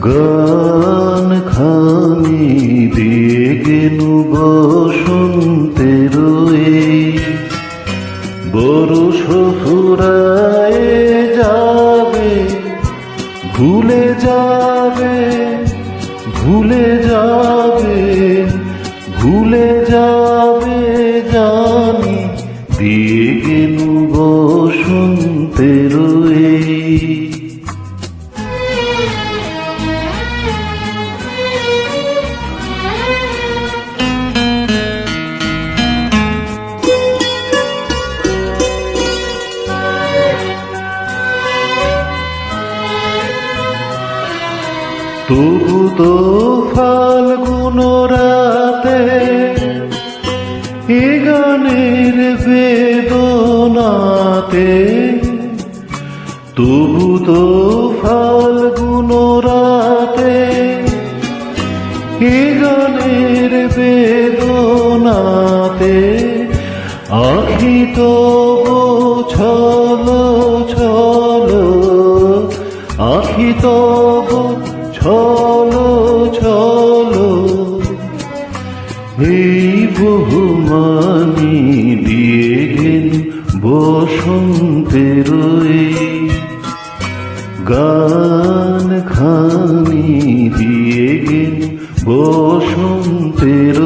গান খানি দিয়ে গেনু বসন্তের বরষ ফুরায় যাবে, ভুলে যাবে, ভুলে যাবে, ভুলে যাবে জানি দিয়ে গেনু বসন্তের তবু তো ফাল্গুন রাতে এ গানের বেদনাতে, তবু তো ফাল্গুন রাতে এ গানের বেদনাতে আখি তবু ছলো ছলো, আখি তবু ছলো ছলো, এই বহুমানি দিয়ে গেন বসন্তের গান খানি দিয়ে গেন বসন্তের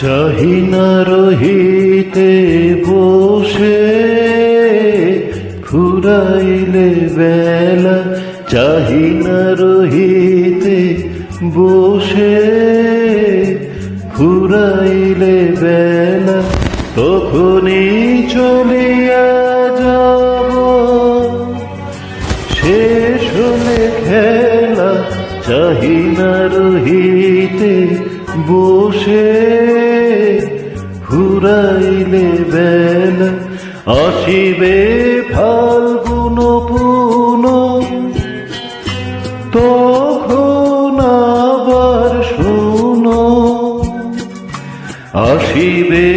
চাহি না রহিতে বসে ফুরাইলে বেলা, চাহি না রহিতে বসে ফুরাইলে বেলা, তখনই চলিয়া যাব শেষ হলে খেলা, চাহি না রহিতে বসে ফুরাইলে বেলা, আসিবে ফাল্গুন পুন তখন আবার শোনো, আসিবে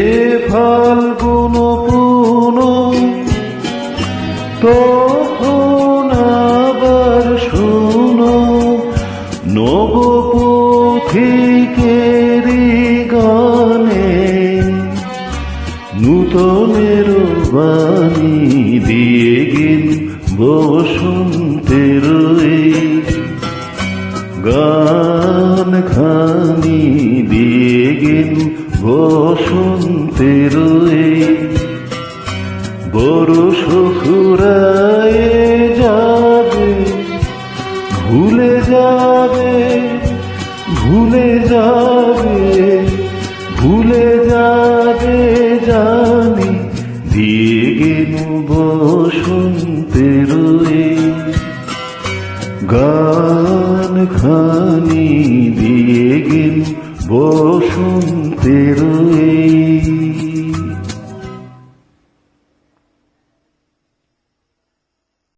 ফাল্গুন পুন তখন আবার শোনো, নবপথিকেরি গানে নূতনের বাণী দিয়ে গেন বসন্তের গান খানি দিয়ে গেন বসন্তের বরষ ফুরায় যাবে, ভুলে যাবে, ভুলে যাবে, ভুলে যাবে জানি দিয়ে গেনু বসন্তের গান খানি দিয়ে গেনু বসন্তের